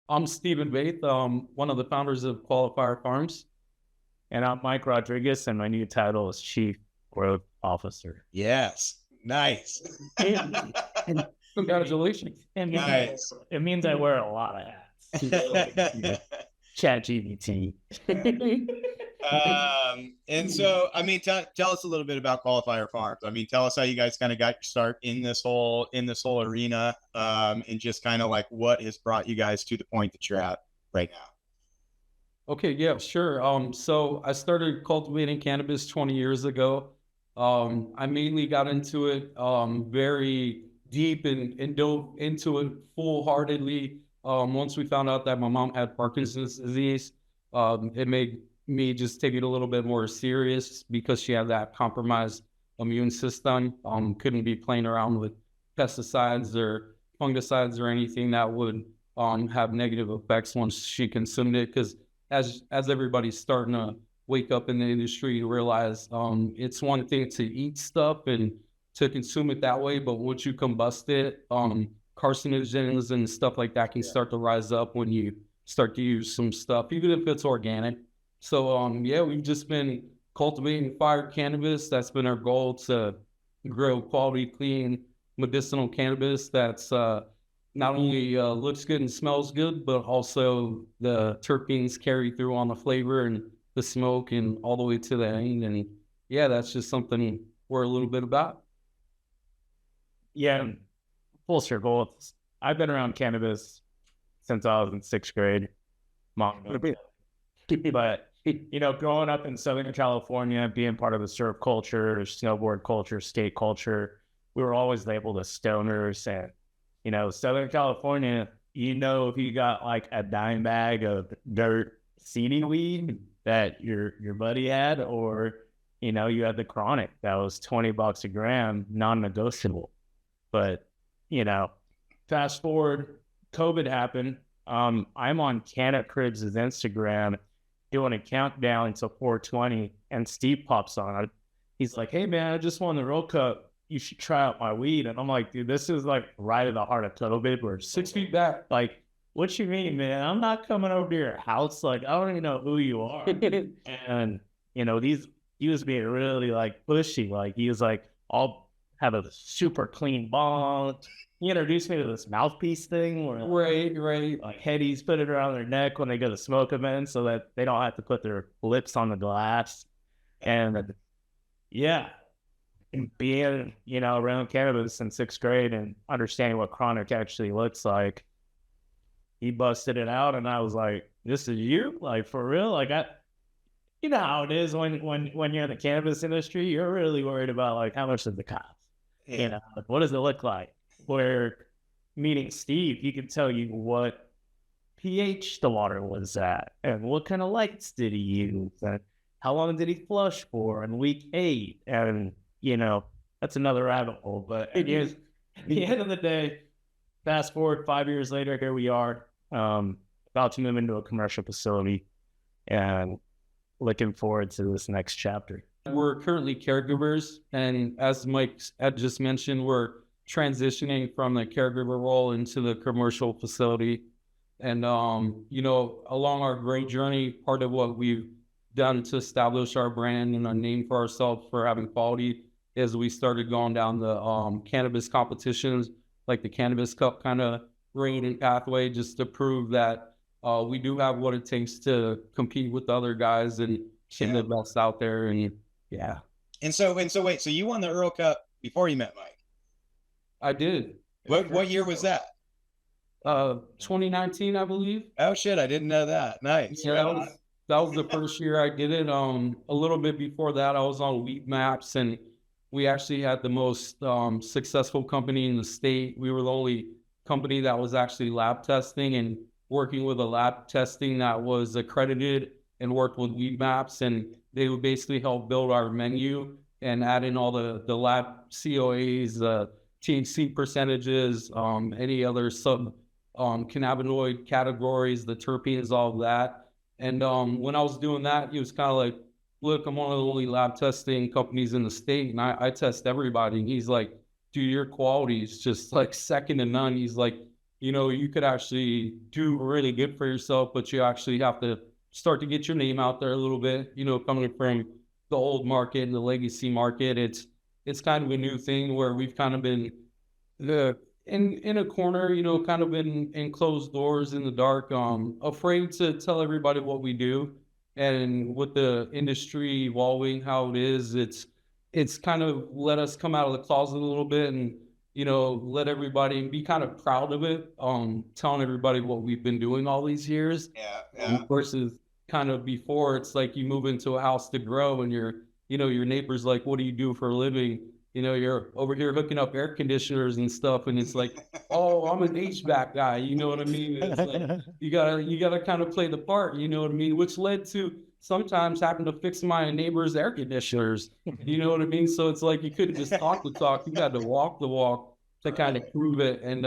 I'm Stephen Baith, one of the founders of Qualifire Farms. And I'm Mike Rodriguez, and my new title is Chief Growth Officer. Yes. Nice. And congratulations. Nice. It means I wear a lot of hats. Chat GBT. And so, I mean, tell us a little bit about Qualifier Farms. I mean, tell us how you guys kind of got your start in this whole arena, and just kind of like what has brought you guys to the point that you're at right now. Okay, yeah, sure. So I started cultivating cannabis 20 years ago. I mainly got into it very deep and dove into it full-heartedly. Once we found out that my mom had Parkinson's disease, it made me just take it a little bit more serious because she had that compromised immune system. Couldn't be playing around with pesticides or fungicides or anything that would have negative effects once she consumed it. Because as everybody's starting to wake up in the industry, you realize it's one thing to eat stuff and to consume it that way, but once you combust it, carcinogens and stuff like that can start to rise up when you start to use some stuff, even if it's organic. So yeah, we've just been cultivating fire cannabis. That's been our goal, to grow quality, clean, medicinal cannabis that's not only looks good and smells good, but also the terpenes carry through on the flavor and the smoke and all the way to the end. And yeah, that's just something we're a little bit about. Yeah, full circle. I've been around cannabis since I was in 6th grade. But, you know, growing up in Southern California, being part of the surf culture, snowboard culture, skate culture, we were always labeled as stoners. And, you know, Southern California, you know, if you got like a dime bag of dirt seedy weed that your buddy had, or, you know, you had the chronic that was $20 a gram, non-negotiable. But, you know, fast forward, COVID happened. I'm on Canna Cribs' Instagram doing a countdown to 420, and Steve pops on. He's like, "Hey man, I just won the Earl Cup. You should try out my weed." And I'm like, "Dude, this is like right at the heart of COVID. We're 6 feet back. Like, what you mean, man? I'm not coming over to your house. Like, I don't even know who you are." And you know, he was being really like pushy. Like, he was like, "I'll have a super clean bong." He introduced me to this mouthpiece thing where Right. like headies put it around their neck when they go to smoke events so that they don't have to put their lips on the glass. And yeah, being, you know, around cannabis in 6th grade and understanding what chronic actually looks like, he busted it out, and I was like, "This is you? Like, for real?" Like, you know how it is when you're in the cannabis industry, you're really worried about like how much does it cost? Yeah. You know, like, what does it look like? Where meeting Steve, he can tell you what pH the water was at, and what kind of lights did he use, and how long did he flush for in week 8, and you know, that's another rabbit hole. But at the end of the day, fast forward 5 years later, here we are, about to move into a commercial facility, and looking forward to this next chapter. We're currently caregivers, and as Mike had just mentioned, we're transitioning from the caregiver role into the commercial facility. And, you know, along our great journey, part of what we've done to establish our brand and a name for ourselves for having quality is we started going down the cannabis competitions, like the Cannabis Cup kind of ring and pathway, just to prove that we do have what it takes to compete with the other guys and get the best out there. And yeah. And so wait, so you won the Earl Cup before you met Mike? I did. What year was that? 2019, I believe. Oh shit, I didn't know that. Nice. Yeah, that was the first year I did it. A little bit before that, I was on Weed Maps, and we actually had the most successful company in the state. We were the only company that was actually lab testing and working with a lab testing that was accredited and worked with Weed Maps, and they would basically help build our menu and add in all the lab COAs, THC percentages, any other sub cannabinoid categories, the terpenes, all of that. And when I was doing that, he was kind of like, "Look, I'm one of the only lab testing companies in the state, and I test everybody." And he's like, "Dude, your quality is just like second to none." He's like, you could actually do really good for yourself, but you actually have to start to get your name out there a little bit, coming from the old market and the legacy market. It's kind of a new thing where we've kind of been the in a corner, kind of in closed doors in the dark, afraid to tell everybody what we do. And with the industry evolving how it is, it's kind of let us come out of the closet a little bit and let everybody be kind of proud of it, telling everybody what we've been doing all these years. Versus kind of before, it's like you move into a house to grow and your neighbor's like, what do you do for a living? You're over here hooking up air conditioners and stuff, and it's like, oh, I'm an HVAC guy. You know what I mean? It's like you gotta kind of play the part. You know what I mean? Which led to sometimes having to fix my neighbor's air conditioners. You know what I mean? So it's like you couldn't just talk the talk; you got to walk the walk to kind of prove it. And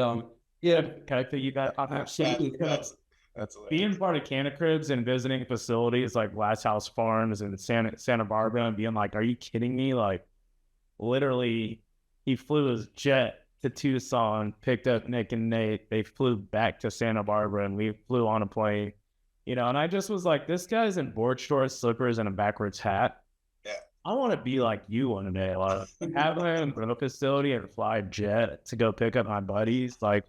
yeah, Can I think you got absolutely. That's being part of Canna Cribs and visiting facilities like Glass House Farms and Santa Barbara and being like, are you kidding me? Like, literally, he flew his jet to Tucson, picked up Nick and Nate. They flew back to Santa Barbara, and we flew on a plane. And I just was like, this guy's in board shorts, slippers, and a backwards hat. Yeah. I want to be like you one day. Like, have my own grow facility and fly a jet to go pick up my buddies. Like,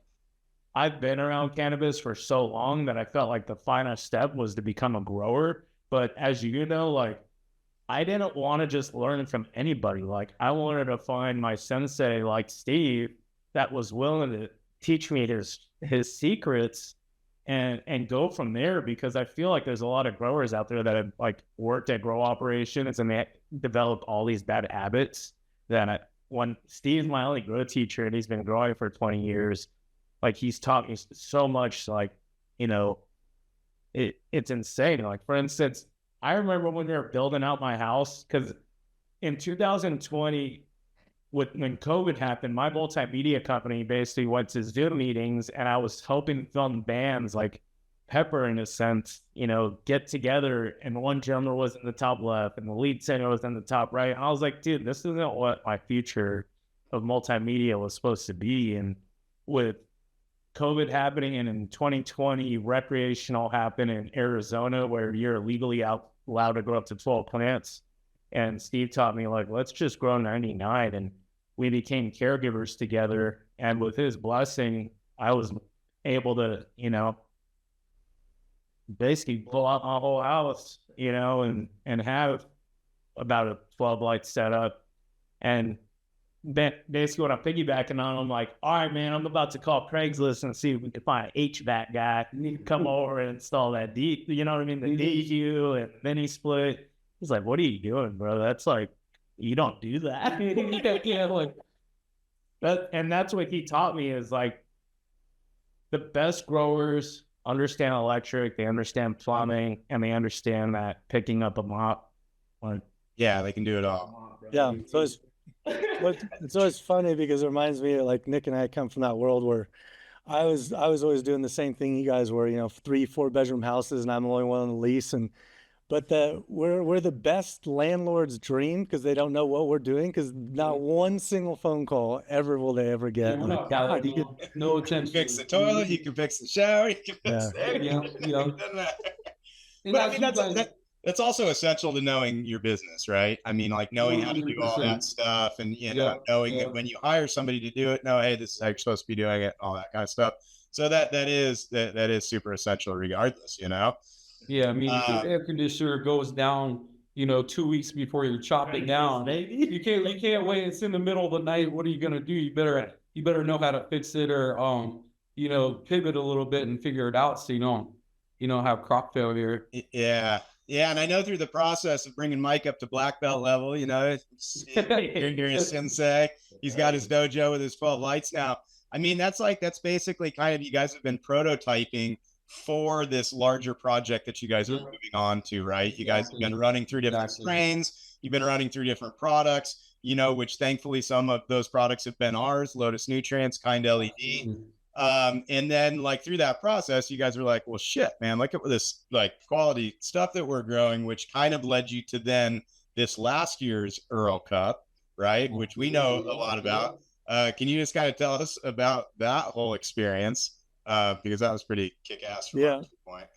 I've been around cannabis for so long that I felt like the final step was to become a grower. But as you know, like, I didn't want to just learn from anybody. Like, I wanted to find my sensei like Steve that was willing to teach me his secrets and go from there, because I feel like there's a lot of growers out there that have like worked at grow operations and they developed all these bad habits that when Steve's my only grow teacher and he's been growing for 20 years, like he's taught me so much, like, it's insane. Like, for instance, I remember when we were building out my house, because in 2020, when COVID happened, my multimedia company basically went to Zoom meetings, and I was helping film bands like Pepper, in a sense, get together, and one drummer was in the top left and the lead singer was in the top right. And I was like, dude, this isn't what my future of multimedia was supposed to be. And with COVID happening, and in 2020, recreational happened in Arizona, where you're legally allowed to grow up to 12 plants. And Steve taught me, like, let's just grow 99. And we became caregivers together. And with his blessing, I was able to, basically blow out my whole house, and have about a 12 light setup. And basically what I'm piggybacking on, I'm like, all right, man, I'm about to call Craigslist and see if we can find an HVAC guy to come over and install that the DU and mini split. He's like, what are you doing, bro? That's like, you don't do that. Yeah, like that. And that's what he taught me, is like, the best growers understand electric, they understand plumbing, and they understand that picking up a mop. Yeah, they can do it all. Yeah. So it's always funny because it reminds me of, like, Nick and I come from that world where I was always doing the same thing you guys were, 3-4 bedroom houses, and I'm the only one on the lease. But we're the best landlord's dream, because they don't know what we're doing, because not one single phone call ever will they ever get. Yeah, Like, God, you could, no You can attention. fix the toilet, you can fix the shower, you can fix Yeah. But I mean, that's also essential to knowing your business, right? I mean, like, knowing how to do all that 100%. stuff, and knowing that when you hire somebody to do it, hey, this is how you're supposed to be doing it, all that kind of stuff. So that is super essential, regardless. Yeah, I mean, if the air conditioner goes down, 2 weeks before you're chopping down, you can't wait. It's in the middle of the night. What are you gonna do? You better know how to fix it, or pivot a little bit and figure it out, so you don't have crop failure. Yeah, and I know through the process of bringing Mike up to black belt level, you're a sensei. He's got his dojo with his 12 lights now. I mean, that's basically kind of, you guys have been prototyping for this larger project that you guys are moving on to, right? You guys have been running through different strains. You've been running through different products, which thankfully some of those products have been ours, Lotus Nutrients, Kind LED. And then, like, through that process, you guys were like, well, shit, man, look at this, like, quality stuff that we're growing, which kind of led you to then this last year's Earl Cup, right? Which we know a lot about. Can you just kind of tell us about that whole experience? because that was pretty kick-ass from Yeah. our point.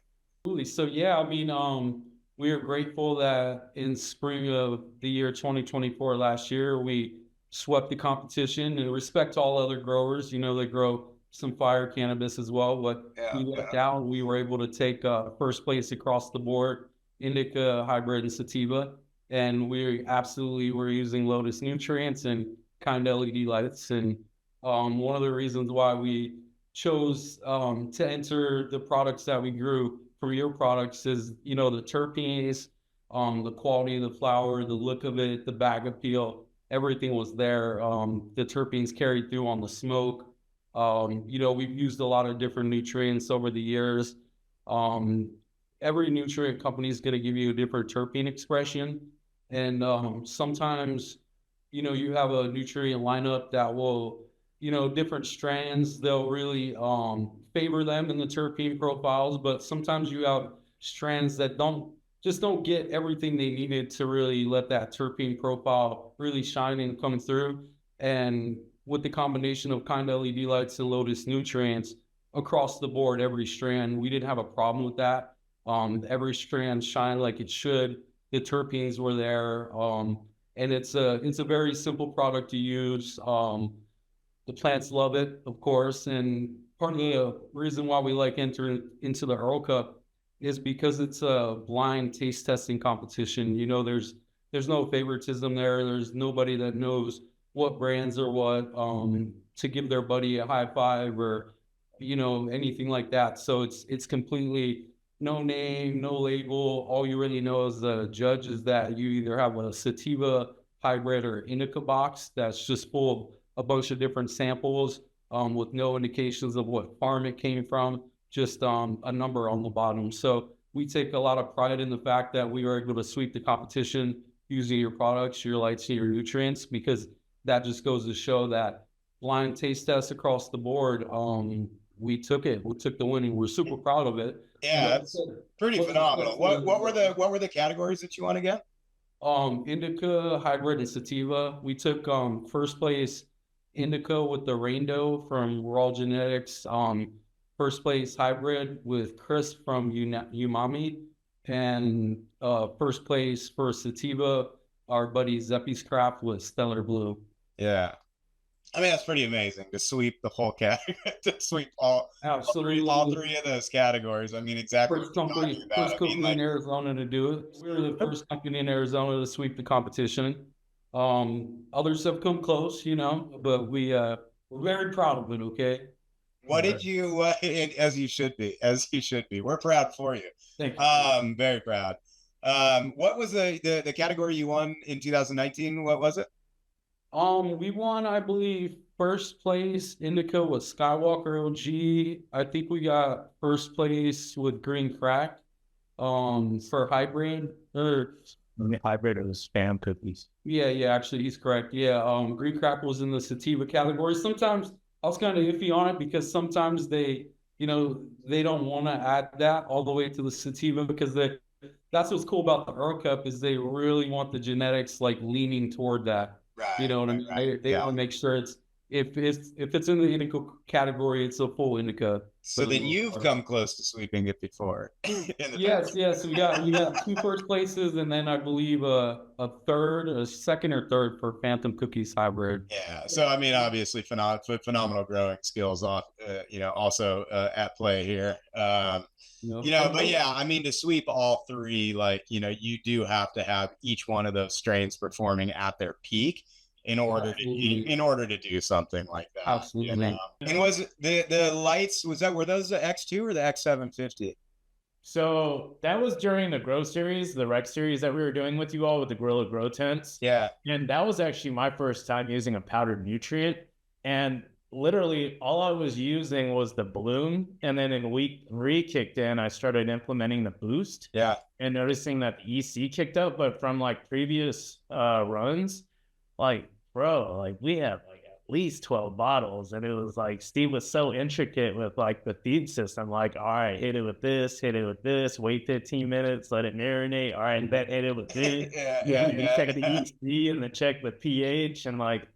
Absolutely. So yeah, I mean, we are grateful that in spring of the year 2024 last year, we swept the competition, and respect to all other growers. You know, they grow some fire cannabis as well, but Yeah, we lucked out. We were able to take first place across the board, Indica, hybrid, and Sativa. And we absolutely were using Lotus nutrients and kind LED lights. And one of the reasons why we chose to enter the products that we grew from your products is, you know, the terpenes, the quality of the flower, the look of it, the bag appeal, everything was there. The terpenes carried through on the smoke. You know, we've used a lot of different nutrients over the years. Um, every nutrient company is going to give you a different terpene expression. And sometimes, you know, you have a nutrient lineup that will, you know, different strands, they'll really favor them in the terpene profiles, but sometimes you have strands that don't get everything they needed to really let that terpene profile really shine and come through. And with the combination of kind LED lights and Lotus nutrients across the board, every strand, we didn't have a problem with that. Every strand shined like it should. The terpenes were there. And it's a very simple product to use. The plants love it, of course, and part of the reason why we like entering into the Earl Cup is because it's a blind taste testing competition. You know, there's no favoritism there. There's nobody that knows what brands or what to give their buddy a high five or, you know, anything like that. So it's completely no name, no label. All you really know as a judge is that you either have a Sativa hybrid or Indica box that's just full of a bunch of different samples with no indications of what farm it came from, just a number on the bottom. So we take a lot of pride in the fact that we were able to sweep the competition using your products, your lights, and your nutrients, because that just goes to show that blind taste tests across the board, we took it. We took the winning. We're super proud of it. Yeah, that's pretty phenomenal. What were the categories that you won again? Indica, hybrid, and Sativa. We took first place Indica with the Rainbow from Raw Genetics. First place hybrid with Chris from Umami, and first place for Sativa, our buddy Zeppy's Craft with Stellar Blue. Yeah, I mean that's pretty amazing to sweep the whole category, to sweep all three of those categories. I mean, exactly. First company in Arizona to do it. We were the first company in Arizona to sweep the competition. Others have come close, you know, but we're very proud of it. Okay. What did you? As you should be. As you should be. We're proud for you. Thank you. Very proud. What was the category you won in 2019? What was it? We won, I believe, first place Indica with Skywalker OG. I think we got first place with Green Crack. For hybrid or hybrid or the spam cookies. Yeah, actually he's correct. Yeah, Green Crack was in the Sativa category. Sometimes I was kind of iffy on it because sometimes they, you know, they don't want to add that all the way to the Sativa because that's what's cool about the Earl Cup is they really want the genetics like leaning toward that. Right. You know what I mean? They want to make sure if it's in the Indica category, it's a full Indica. So then you've come close to sweeping it before. Yes. We got 2 first places, and then I believe a second or third for Phantom Cookies hybrid. Yeah. So I mean, obviously, phenomenal growing skills off, also at play here. But yeah, I mean, to sweep all three, like, you do have to have each one of those strains performing at their peak in order to do something like that. Absolutely. And was the lights, were those the X2 or the X750? So that was during the grow series, the rec series that we were doing with you all with the Gorilla Grow tents. Yeah. And that was actually my first time using a powdered nutrient. And literally all I was using was the bloom. And then in week 3 kicked in, I started implementing the boost. Yeah. And noticing that the EC kicked up, but from like previous runs, like, bro, like we have like at least 12 bottles. And it was like, Steve was so intricate with like the feed system. Like, all right, hit it with this, wait 15 minutes, let it marinate. All right, then hit it with this. Check the EC and then check the pH. And like,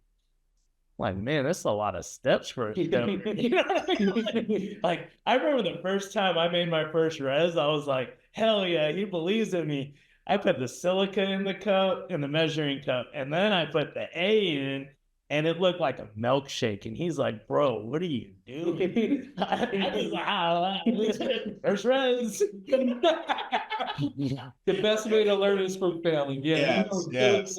Like, man, that's a lot of steps for a stoner. You know what I mean? Like, I remember the first time I made my first res, I was like, hell yeah, he believes in me. I put the silica in the cup, in the measuring cup, and then I put the A in, and it looked like a milkshake. And he's like, bro, what are you doing? I was like, first res. The best way to learn is from failing. Yeah, Yes.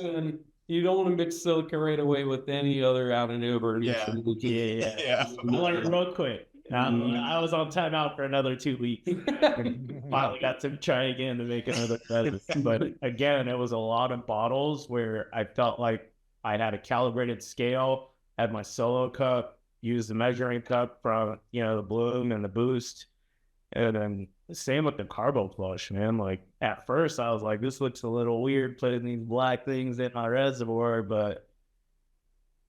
You don't want to mix silica right away with any other additive or Yeah. nutrient. Yeah. I learned real quick. I was on timeout for another 2 weeks. Finally got to try again to make another res. But again, it was a lot of bottles where I felt like I had a calibrated scale, had my solo cup, used the measuring cup from, the bloom and the boost. And then same with the carbo flush, man. Like at first I was like, this looks a little weird putting these black things in my reservoir, but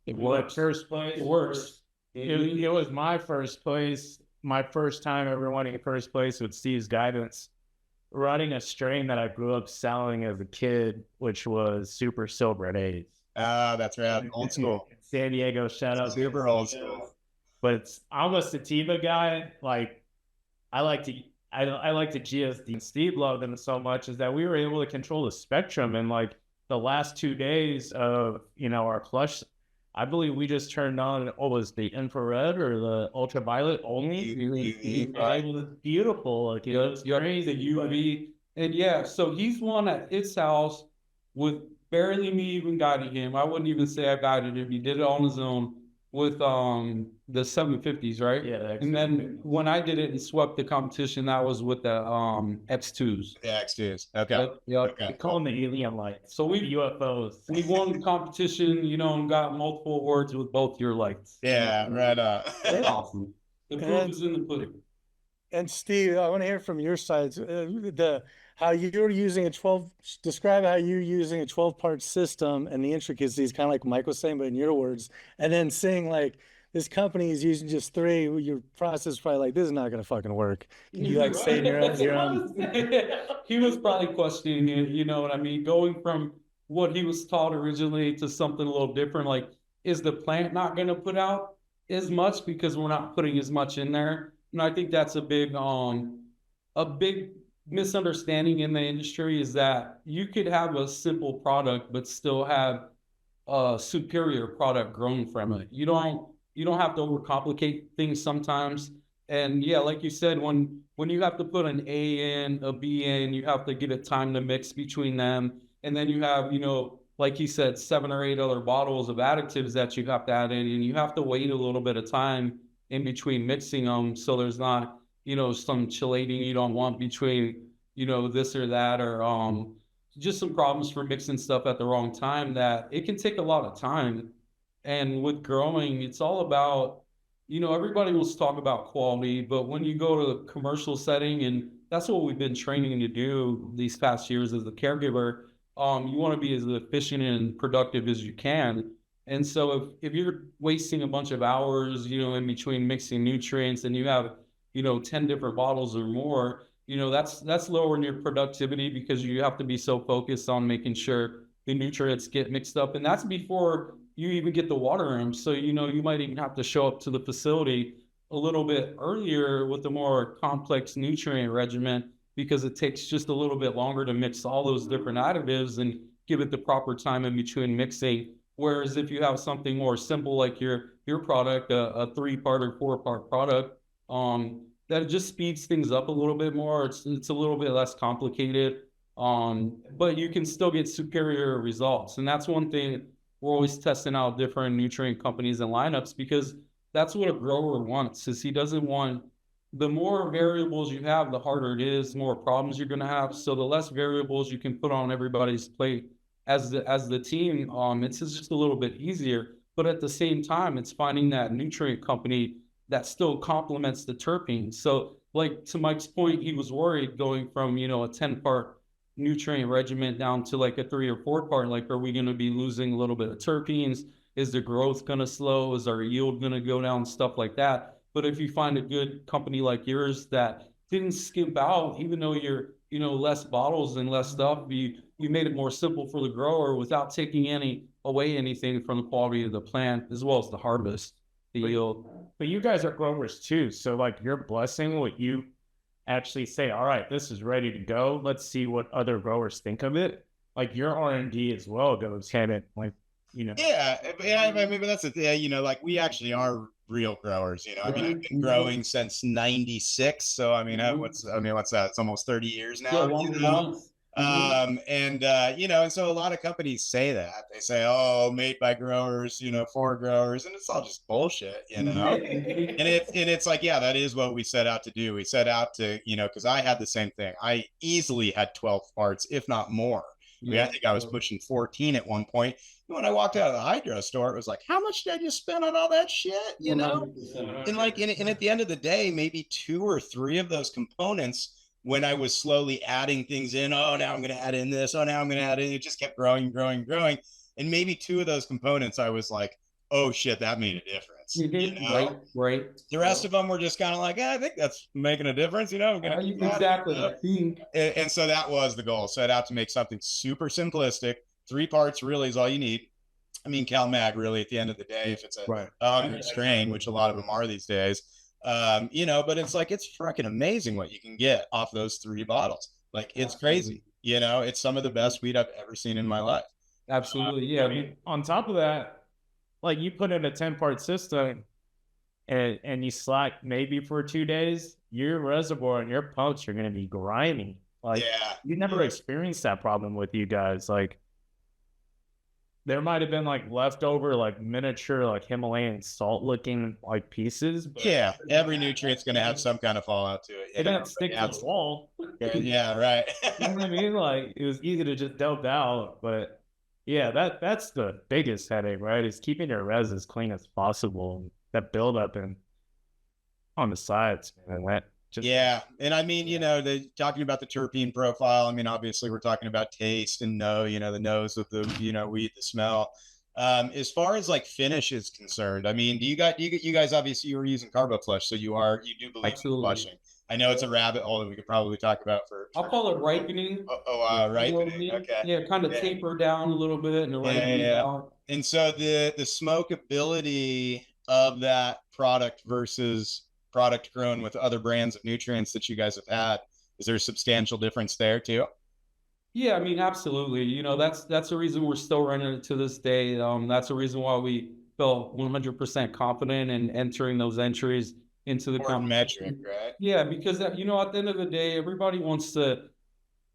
it works. First place. It works. It was my first place, my first time ever running first place with Steve's guidance, running a strain that I grew up selling as a kid, which was Super Silver A's. Ah, that's right. Old school. San Diego, shout out. Super old school. But I'm a sativa guy. Like, I like the GSD and Steve loved them so much is that we were able to control the spectrum. And like the last 2 days of, our flush, I believe we just turned on, what was the infrared or the ultraviolet only? It was beautiful. Like, it's crazy. The UV. And yeah, so he's one at his house with barely me even guiding him. I wouldn't even say I guided him. He did it on his own with the 750s, right? Yeah. And then when I did it and swept the competition, that was with the X2s. The X2s. Okay. Yep. They call them the alien lights. So we UFOs. We won the competition, and got multiple awards with both your lights. Yeah, right. That's awesome. The proof is in the pudding. And Steve, I want to hear from your side how you're using describe how you're using a 12-part system and the intricacies, kind of like Mike was saying, but in your words, and then saying like this company is using just 3, your process is probably like, this is not going to fucking work. Can you like say in your own? He was probably questioning it, you know what I mean? Going from what he was taught originally to something a little different. Like, is the plant not going to put out as much because we're not putting as much in there? And I think that's a big misunderstanding in the industry is that you could have a simple product but still have a superior product grown from it. You don't have to overcomplicate things sometimes. And yeah, like you said, when you have to put an A in, a B in, you have to get a time to mix between them. And then you have, like he said, 7 or 8 other bottles of additives that you have to add in, and you have to wait a little bit of time in between mixing them so there's not, some chelating you don't want between, this or that, or just some problems for mixing stuff at the wrong time that it can take a lot of time. And with growing, it's all about, everybody wants to talk about quality, but when you go to the commercial setting, and that's what we've been training to do these past years as a caregiver, you want to be as efficient and productive as you can. And so if you're wasting a bunch of hours, in between mixing nutrients and you have, 10 different bottles or more, that's lowering your productivity because you have to be so focused on making sure the nutrients get mixed up. And that's before you even get the water in. So, you might even have to show up to the facility a little bit earlier with a more complex nutrient regimen because it takes just a little bit longer to mix all those different additives and give it the proper time in between mixing. Whereas if you have something more simple like your product, a 3-part or 4-part product, that just speeds things up a little bit more. It's a little bit less complicated, but you can still get superior results. And that's one thing we're always testing out different nutrient companies and lineups because that's what a grower wants. Is he doesn't want the more variables you have, the harder it is, the more problems you're going to have. So the less variables you can put on everybody's plate as the team, it's just a little bit easier. But at the same time, it's finding that nutrient company that still complements the terpenes. So like to Mike's point, he was worried going from, a 10-part nutrient regimen down to like a 3 or 4-part, like, are we going to be losing a little bit of terpenes? Is the growth going to slow? Is our yield going to go down? Stuff like that. But if you find a good company like yours that didn't skimp out, even though you're, less bottles and less stuff, you made it more simple for the grower without taking any away anything from the quality of the plant as well as the harvest, the yield. But you guys are growers too. So like you're blessing what you actually say, all right, this is ready to go. Let's see what other growers think of it. Like your R&D as well goes hand in, like, you know. Yeah, I mean, but that's the thing, you know, like we actually are real growers, you know. I mean, I've been growing since '96, so I mean, what's that? It's almost 30 years now, you know. You know, and so a lot of companies say that. They say, "Oh, made by growers, you know, for growers," and it's all just bullshit, you know. And it's like, yeah, that is what we set out to do. We set out to, you know, because I had the same thing. I easily had 12 parts, if not more. I think I was pushing 14 at one point. When I walked out of the hydro store, it was like, how much did I just spend on all that shit? You know? And like, and at the end of the day, maybe 2 or 3 of those components, when I was slowly adding things in, oh, now I'm going to add in this. Oh, now I'm going to add in. It just kept growing. And maybe 2 of those components, I was like, oh shit, that made a difference. You know? Right. The rest of them were just kind of like, I think that's making a difference. You know, I'm gonna exactly. And so that was the goal. Set out to make something super simplistic. 3 parts really is all you need. I mean, Cal Mag really at the end of the day, if it's a strain, which a lot of them are these days, you know, but it's like, it's freaking amazing what you can get off those 3 bottles. Like, it's crazy. You know, it's some of the best weed I've ever seen in my life. Absolutely. Yeah. I mean, on top of that, like you put in a 10-part system and you slack maybe for 2 days, your reservoir and your pumps are going to be grimy. Like, you never experienced that problem with you guys. Like, there might have been like leftover, like miniature, like Himalayan salt looking like pieces. But every nutrient's going to have some kind of fallout to it. It doesn't stick to the wall. Yeah, right. You know what I mean? Like, it was easy to just dump out, but yeah, that's the biggest headache, right? Is keeping your res as clean as possible. That buildup and on the sides, man. That just and I mean, you know, talking about the terpene profile. I mean, obviously, we're talking about taste and you know, the nose of the, you know, weed, the smell. As far as like finish is concerned, I mean, you guys obviously you were using Carbo Flush, so you do believe in flushing. I know it's a rabbit hole that we could probably talk about for. I'll call it ripening. Ripening. Okay. Yeah, kind of taper down a little bit and ripening out. And so the smokability of that product versus product grown with other brands of nutrients that you guys have had, is there a substantial difference there too? Yeah, I mean, absolutely. You know, that's the reason we're still running it to this day. That's the reason why we felt 100% confident in entering those entries into the metric, right? Yeah, because you know, at the end of the day, everybody wants to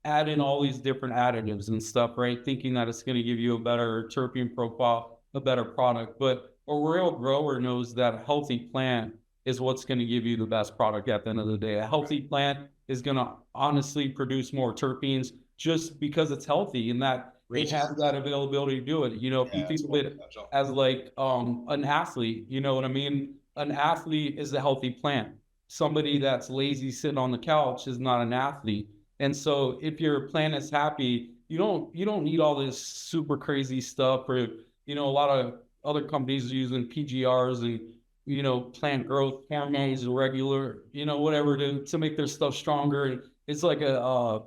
add in all these different additives and stuff, right? Thinking that it's going to give you a better terpene profile, a better product. But a real grower knows that a healthy plant is what's going to give you the best product at the end of the day. A healthy plant is going to honestly produce more terpenes just because it's healthy and that it has that availability to do it. You know, if you think of it as like an athlete, you know what I mean? An athlete is a healthy plant. Somebody that's lazy sitting on the couch is not an athlete. And so if your plant is happy, you don't need all this super crazy stuff. Or, you know, a lot of other companies are using PGRs and, you know, plant growth hormones, regular, you know, whatever to make their stuff stronger. And it's like a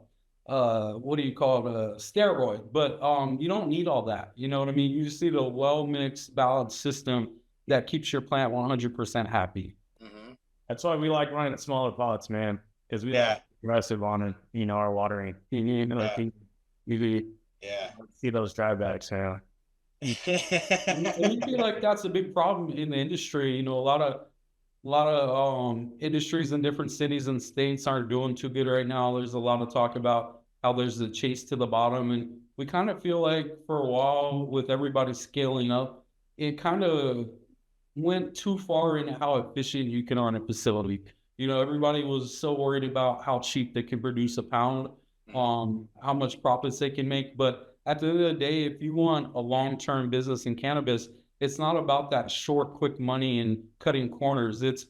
what do you call it? A steroid. But you don't need all that. You know what I mean? You just need a well-mixed, balanced system that keeps your plant 100% happy. Mm-hmm. That's why we like running smaller pots, man. Because we like aggressive on it, you know, our watering. You know, like you see those drybacks, man. And you feel like that's a big problem in the industry. You know, a lot of industries in different cities and states aren't doing too good right now. There's a lot of talk about how there's a chase to the bottom, and we kind of feel like for a while with everybody scaling up, it kind of went too far in how efficient you can run a facility. You know, everybody was so worried about how cheap they can produce a pound, how much profits they can make. But at the end of the day, if you want a long-term business in cannabis, it's not about that short, quick money and cutting corners. It's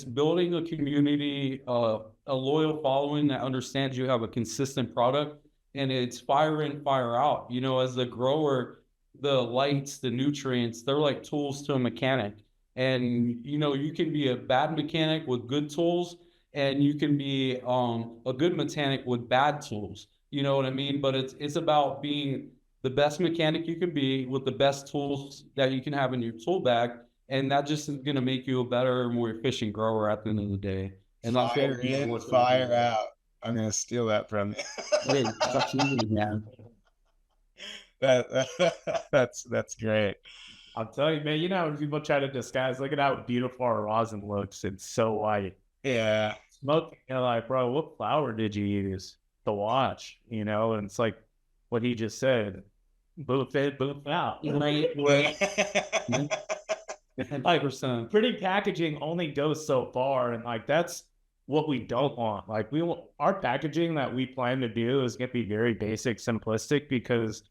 building a community, a loyal following that understands you have a consistent product, and it's fire in, fire out. You know, as the grower, the lights, the nutrients, they're like tools to a mechanic. And, you know, you can be a bad mechanic with good tools, and you can be a good mechanic with bad tools. You know what I mean? But it's about being the best mechanic you can be with the best tools that you can have in your tool bag. And that just is going to make you a better, more efficient grower at the end of the day. And that's Fire in, fire out. I'm gonna steal that from you. That's great. I'll tell you, man, you know, when people try to disguise, look at how beautiful our rosin looks. It's so white. Yeah. Smoke, you're like, bro, what flower did you use to watch? You know, and it's like what he just said, boof in, boof out. Like, 5%. pretty packaging only goes so far, and like that's what we don't want. Like we want our packaging that we plan to do is gonna be very basic, simplistic, because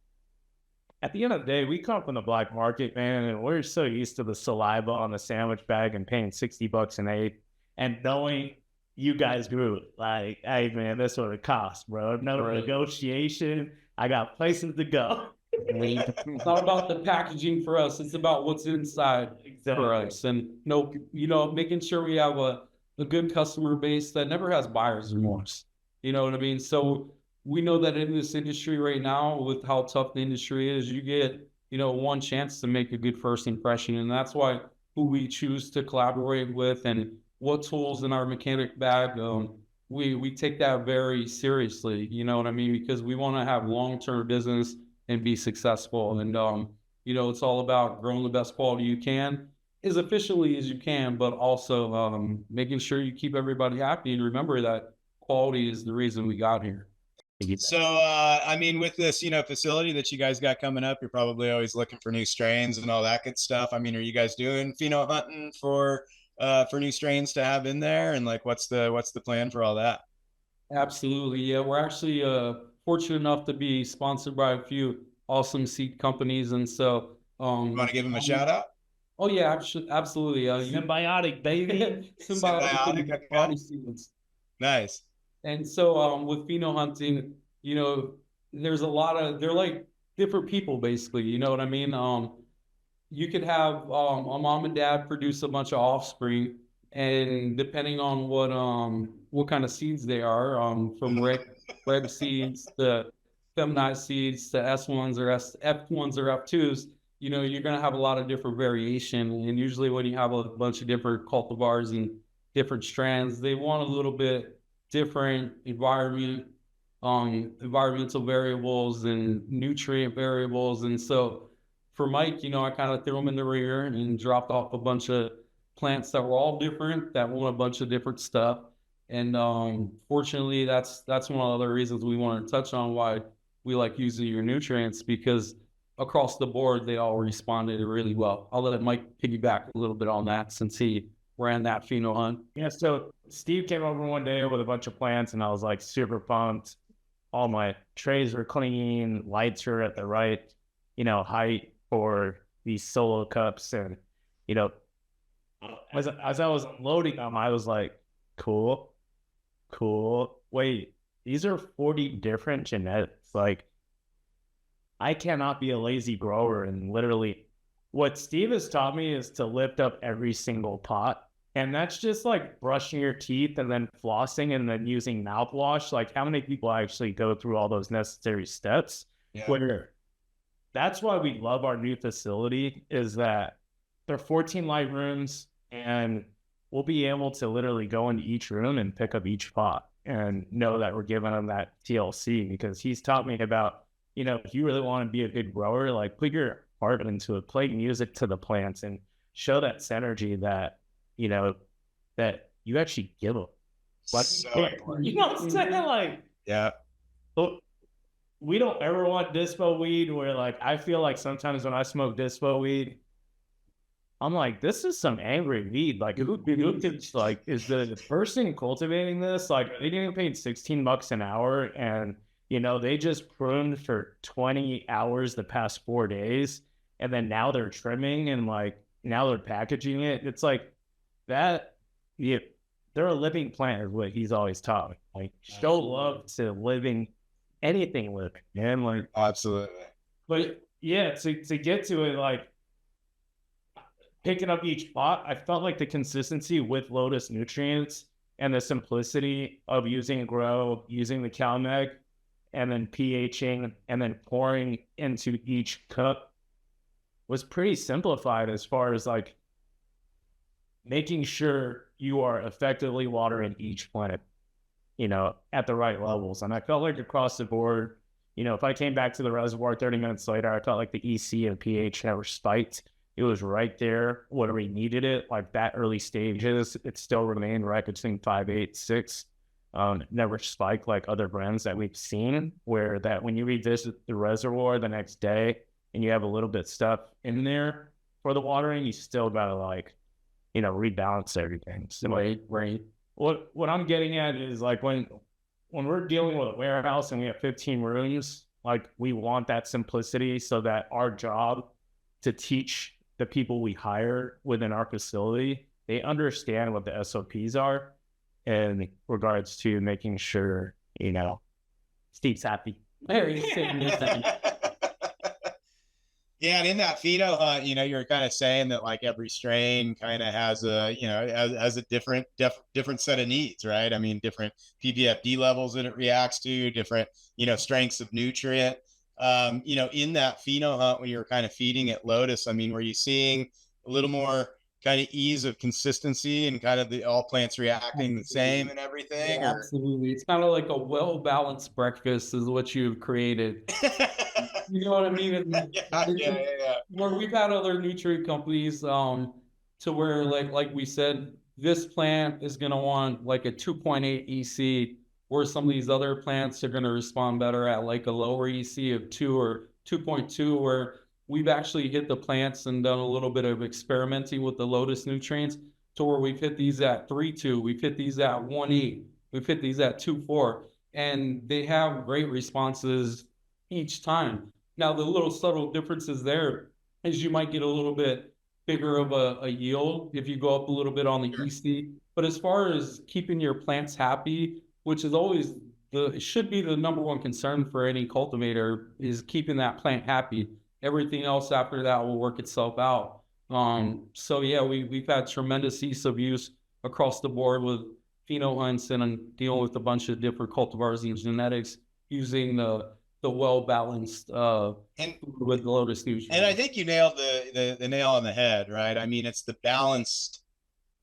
at the end of the day, we come from the black market, man, and we're so used to the saliva on the sandwich bag and paying $60 an eighth, and knowing you guys grew it. Like, hey, man, that's what it costs, bro. No negotiation. I got places to go. It's not about the packaging for us. It's about what's inside for us. And making sure we have a good customer base that never has buyer's remorse. You know what I mean? So we know that in this industry right now, with how tough the industry is, you get, one chance to make a good first impression. And that's why who we choose to collaborate with and what tools in our mechanic bag, we take that very seriously. You know what I mean? Because we want to have long-term business and be successful. And, it's all about growing the best quality you can as efficiently as you can, but also making sure you keep everybody happy and remember that quality is the reason we got here. So, with this, facility that you guys got coming up, you're probably always looking for new strains and all that good stuff. I mean, are you guys doing pheno hunting for new strains to have in there? And like, what's the plan for all that? Absolutely. Yeah. We're actually fortunate enough to be sponsored by a few awesome seed companies. And so, you want to give them a shout out? Oh yeah, absolutely. Symbiotic, baby. Symbiotic. Okay. Seeds. Nice. And so with pheno hunting, there's they're like different people basically, you know what I mean? You could have a mom and dad produce a bunch of offspring, and depending on what kind of seeds they are, from reg seeds to feminized seeds to S1s or F1s or F2s, you're going to have a lot of different variation. And usually when you have a bunch of different cultivars and different strands, they want a little bit different environmental variables and nutrient variables. And so for Mike, I kind of threw him in the ringer and dropped off a bunch of plants that were all different, that want a bunch of different stuff. And fortunately, that's one of the other reasons we want to touch on why we like using your nutrients, because across the board, they all responded really well. I'll let Mike piggyback a little bit on that since he ran that pheno hunt. Yeah, so Steve came over one day with a bunch of plants, and I was like super pumped. All my trays were clean, lights are at the right, height for these solo cups. And, as I was unloading them, I was like, cool. Wait, these are 40 different genetics. Like, I cannot be a lazy grower. And literally what Steve has taught me is to lift up every single pot. And that's just like brushing your teeth and then flossing and then using mouthwash. Like, how many people actually go through all those necessary steps? Yeah. Where that's why we love our new facility, is that there are 14 light rooms, and we'll be able to literally go into each room and pick up each pot and know that we're giving them that TLC, because he's taught me about, if you really want to be a good grower, like put your heart into it, play music to the plants and show that synergy that, that you actually give them. But So you know what I'm saying? Like, yeah. But we don't ever want dispo weed where, like, I feel like sometimes when I smoke dispo weed, I'm like, this is some angry weed. Like, who like, is the person cultivating this, like, they getting paid $16 an hour, and they just pruned for 20 hours the past 4 days, and then now they're trimming and like now they're packaging it. It's like that. Yeah, they're a living plant, is what he's always taught me. Like, show love to anything living, man. Like, Absolutely. But yeah, to get to it, like picking up each pot, I felt like the consistency with Lotus nutrients and the simplicity of using Grow, using the CalMag, and then pHing and then pouring into each cup was pretty simplified as far as like making sure you are effectively watering each plant, you know, at the right levels. And I felt like across the board, you know, if I came back to the reservoir 30 minutes later, I felt like the EC and pH never spiked. It was right there where we needed it, like that early stages. It still remained right between 5, 8, 6. Never spiked like other brands that we've seen, where that when you revisit the reservoir the next day and you have a little bit stuff in there for the watering, you still gotta like, you know, rebalance everything. So Right. what I'm getting at is like when we're dealing with a warehouse and we have 15 rooms, like we want that simplicity so that our job to teach the people we hire within our facility, they understand what the SOPs are in regards to making sure, you know, Steve's happy. Very significant. Yeah, and in that pheno hunt, you know, you're kind of saying that like every strain kind of has a, you know, has a different set of needs, right? I mean, different PBFD levels that it reacts to, different, you know, strengths of nutrient. You know, in that pheno hunt, when you were kind of feeding at Lotus, I mean, were you seeing a little more kind of ease of consistency and kind of the all plants reacting the same and everything? Yeah, absolutely. It's kind of like a well-balanced breakfast is what you've created. You know what I mean? Yeah. Where we've had other nutrient companies, to where like we said, this plant is gonna want like a 2.8 EC, where some of these other plants are gonna respond better at like a lower EC of 2 or 2.2, where we've actually hit the plants and done a little bit of experimenting with the Lotus nutrients to where we've hit these at 3.2, we've hit these at 1.8, we've hit these at 2.4, and they have great responses each time. Now, the little subtle differences there is you might get a little bit bigger of a yield if you go up a little bit on the EC. But as far as keeping your plants happy, which is always it should be the number one concern for any cultivator, is keeping that plant happy. Everything else after that will work itself out. So yeah, we've had tremendous ease of use across the board with pheno hunts and dealing with a bunch of different cultivars and genetics using the well-balanced and with Lotus nutrients. And I think you nailed the nail on the head, right? I mean, it's the balanced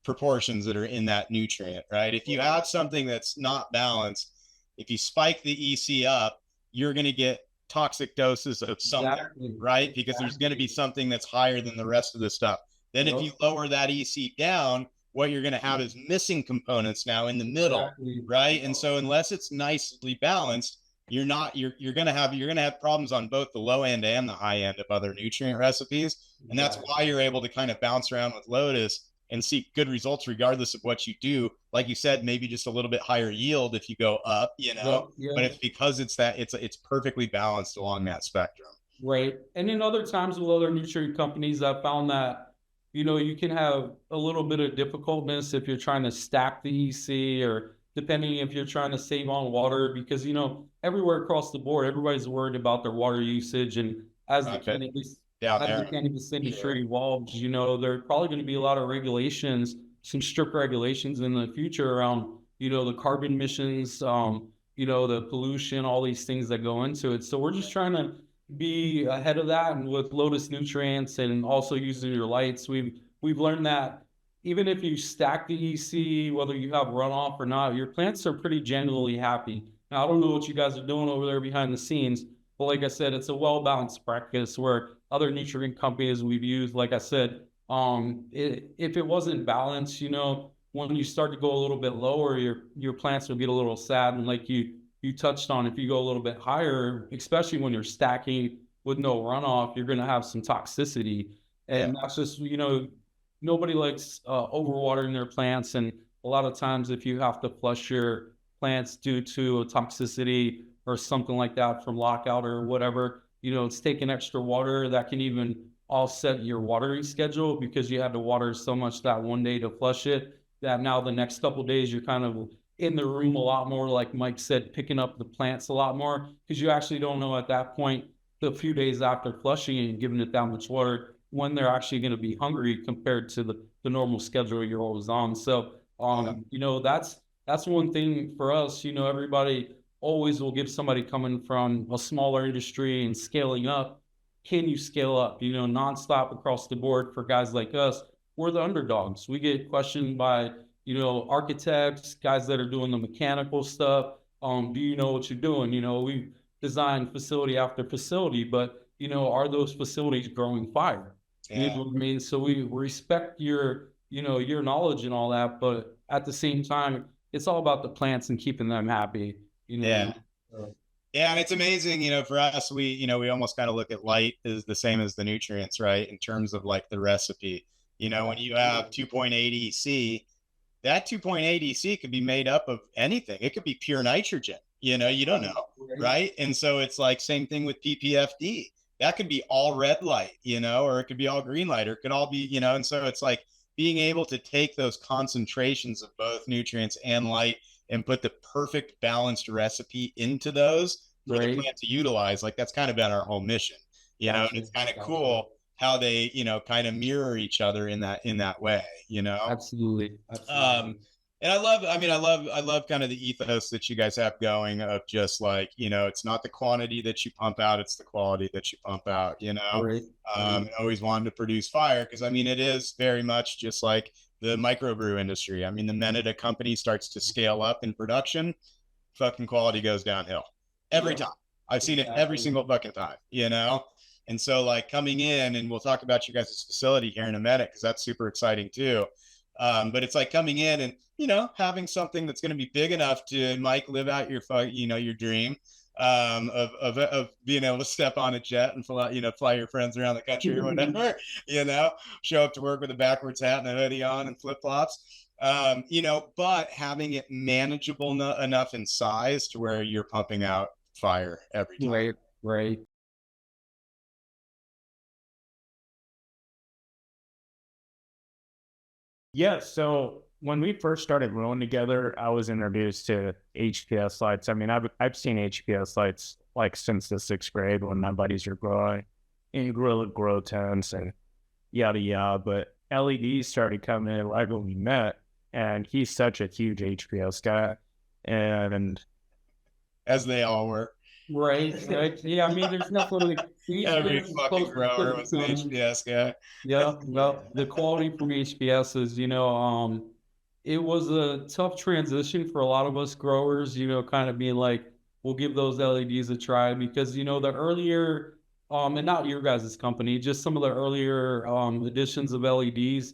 proportions that are in that nutrient, right? If you have something that's not balanced, if you spike the EC up, you're going to get toxic doses of something, right? Because there's going to be something that's higher than the rest of the stuff. Then if you lower that EC down, what you're going to have is missing components now in the middle, right? And so unless it's nicely balanced, you're gonna have problems on both the low end and the high end of other nutrient recipes. And that's why you're able to kind of bounce around with Lotus and see good results regardless of what you do. Like you said, maybe just a little bit higher yield if you go up, you know, but it's because it's perfectly balanced along that spectrum. Right. And in other times with other nutrient companies, I found that, you know, you can have a little bit of difficultness if you're trying to stack the EC, or depending if you're trying to save on water, because, you know, everywhere across the board, everybody's worried about their water usage. And as the cannabis industry evolves, you know, there are probably going to be a lot of regulations, some strict regulations in the future around, you know, the carbon emissions, you know, the pollution, all these things that go into it. So we're just trying to be ahead of that. And with Lotus nutrients and also using your lights, we've learned that even if you stack the EC, whether you have runoff or not, your plants are pretty genuinely happy. Now, I don't know what you guys are doing over there behind the scenes, but like I said, it's a well-balanced practice where other nutrient companies we've used, like I said, if it wasn't balanced, you know, when you start to go a little bit lower, your plants will get a little sad. And like you touched on, if you go a little bit higher, especially when you're stacking with no runoff, you're going to have some toxicity. And that's just, you know, nobody likes overwatering their plants. And a lot of times if you have to flush your plants due to a toxicity or something like that from lockout or whatever, you know, it's taking extra water that can even offset your watering schedule, because you had to water so much that one day to flush it, that now the next couple of days you're kind of in the room a lot more, like Mike said, picking up the plants a lot more, because you actually don't know at that point, the few days after flushing and giving it that much water, when they're actually going to be hungry compared to the normal schedule you're always on. So, you know, that's one thing for us. You know, everybody always will give somebody coming from a smaller industry and scaling up, can you scale up, you know, nonstop across the board for guys like us? We're the underdogs. We get questioned by, you know, architects, guys that are doing the mechanical stuff. Do you know what you're doing? You know, we design facility after facility, but, you know, are those facilities growing fire? You know what I mean? So we respect your, you know, your knowledge and all that, but at the same time, it's all about the plants and keeping them happy, you know? Yeah. So, Yeah, and it's amazing, you know, for us, we almost kind of look at light as the same as the nutrients, right? In terms of like the recipe. You know, when you have 2.8 EC, that 2.8 EC could be made up of anything. It could be pure nitrogen, you know, you don't know, right? And so it's like same thing with PPFD. That could be all red light, you know, or it could be all green light, or it could all be, you know, and so it's like being able to take those concentrations of both nutrients and light and put the perfect balanced recipe into those for the plant to utilize. Like that's kind of been our whole mission, you know, and it's kind of cool how they, you know, kind of mirror each other in that way, you know? absolutely. And I love kind of the ethos that you guys have going of just like, you know, it's not the quantity that you pump out, it's the quality that you pump out, you know? And always wanted to produce fire. Cause I mean, it is very much just like the microbrew industry. I mean, the minute a company starts to scale up in production, fucking quality goes downhill every time. I've seen it every single fucking time, you know? And so like coming in, and we'll talk about you guys' facility here in a minute, because that's super exciting too. But it's like coming in and, you know, having something that's going to be big enough to, Mike, live out your, you know, your dream of being able to step on a jet and fly, you know, fly your friends around the country or whatever, you know, show up to work with a backwards hat and a hoodie on and flip flops. You know, but having it manageable enough in size to where you're pumping out fire every time. Right. Yeah, so when we first started growing together, I was introduced to HPS lights. I mean, I've seen HPS lights like since the 6th grade when my buddies were growing in grow tents and yada yada. But LEDs started coming in right when we met, and he's such a huge HPS guy, and as they all were. Right. Yeah, I mean, there's nothing every fucking grower was an HPS guy. Yeah, well, the quality from HPS is, you know, it was a tough transition for a lot of us growers, you know, kind of being like, we'll give those LEDs a try because, you know, the earlier, and not your guys' company, just some of the earlier editions of LEDs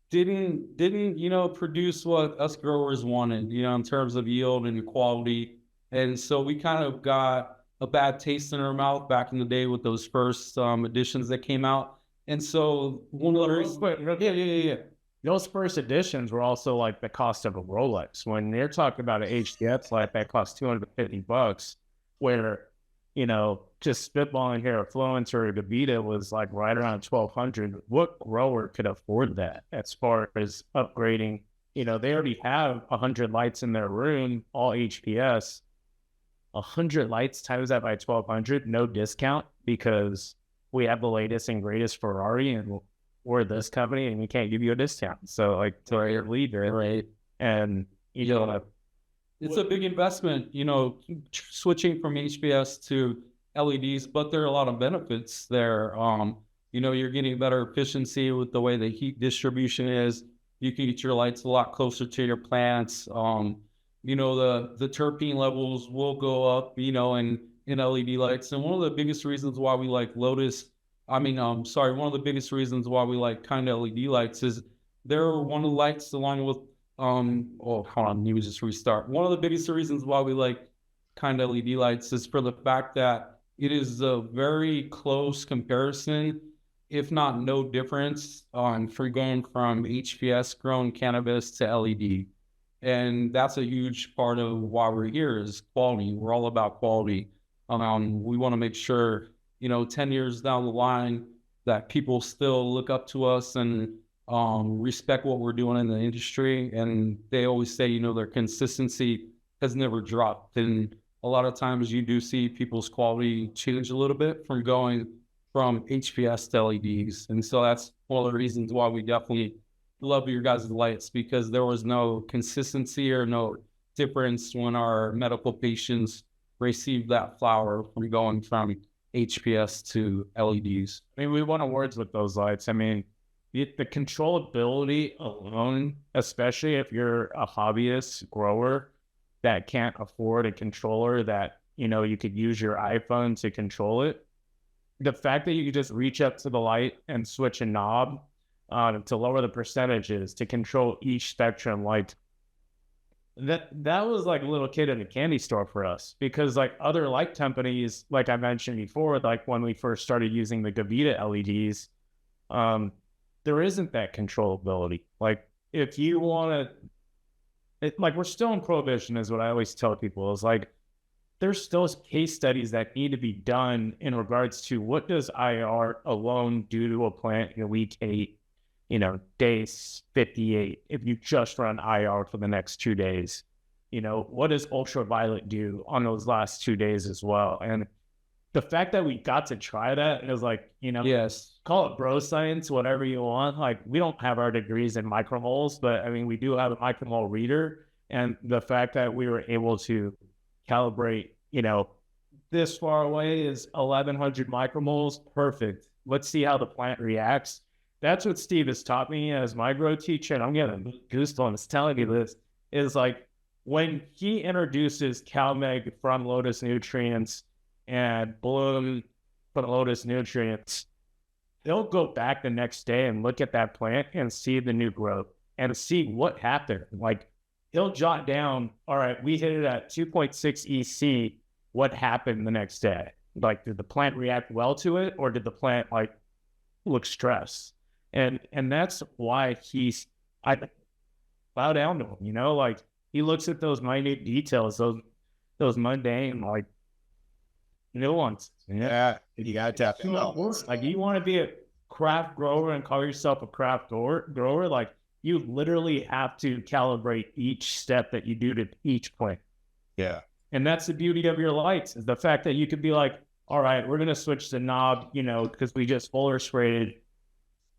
didn't, you know, produce what us growers wanted, you know, in terms of yield and quality. And so we kind of got a bad taste in our mouth back in the day with those first editions that came out. And so one of the those first editions were also like the cost of a Rolex. When they're talking about an HDX light that costs $250, where, you know, just spitballing here, a Fluencer or Gavita was like right around $1,200. What grower could afford that as far as upgrading? You know, they already have 100 lights in their room, all HPS. 100 lights times that by 1,200, no discount, because we have the latest and greatest Ferrari and we're this company and we can't give you a discount. So like, to our leader, right? And you know, it's a big investment, you know, switching from HPS to LEDs, but there are a lot of benefits there. You know, you're getting better efficiency with the way the heat distribution is. You can get your lights a lot closer to your plants. You know, the terpene levels will go up, you know, in LED lights. And one of the biggest reasons why we like Lotus, one of the biggest reasons why we like kind of LED lights is they're one of the lights along with, hold on, let me just restart. One of the biggest reasons why we like kind of LED lights is for the fact that it is a very close comparison, if not no difference, for going from HPS grown cannabis to LED. And that's a huge part of why we're here is quality. We're all about quality. We want to make sure, you know, 10 years down the line that people still look up to us and respect what we're doing in the industry. And they always say, you know, their consistency has never dropped. And a lot of times you do see people's quality change a little bit from going from HPS to LEDs. And so that's one of the reasons why we definitely love your guys' lights, because there was no consistency or no difference when our medical patients receive that flower from going from HPS to LEDs. I mean, we won awards with those lights. I mean, the controllability alone, especially if you're a hobbyist grower that can't afford a controller that, you know, you could use your iPhone to control it. The fact that you could just reach up to the light and switch a knob to lower the percentages to control each spectrum, like that was like a little kid in a candy store for us, because like other light companies, like I mentioned before, like when we first started using the Gavita LEDs, there isn't that controllability. Like if you want to, like we're still in prohibition is what I always tell people, is like there's still case studies that need to be done in regards to what does IR alone do to a plant in week 8, you know, days 58, if you just run IR for the next 2 days. You know, what does ultraviolet do on those last 2 days as well? And the fact that we got to try that is like, you know, Yes. call it bro science, whatever you want. Like we don't have our degrees in micromoles, but I mean, we do have a micromole reader. And the fact that we were able to calibrate, you know, this far away is 1100 micromoles, perfect. Let's see how the plant reacts. That's what Steve has taught me as my grow teacher, and I'm getting goosebumps telling you this, is like when he introduces CalMeg from Lotus Nutrients and Bloom from Lotus Nutrients, they'll go back the next day and look at that plant and see the new growth and see what happened. Like he'll jot down, all right, we hit it at 2.6 EC. What happened the next day? Like, did the plant react well to it, or did the plant like look stressed? And that's why I bow down to him, you know, like he looks at those minute details, those mundane, like nuances. Yeah, you gotta tap in. Like you want to be a craft grower and call yourself a craft grower, like you literally have to calibrate each step that you do to each plant. Yeah. And that's the beauty of your lights, is the fact that you could be like, all right, we're going to switch the knob, you know, because we just fuller sprayed.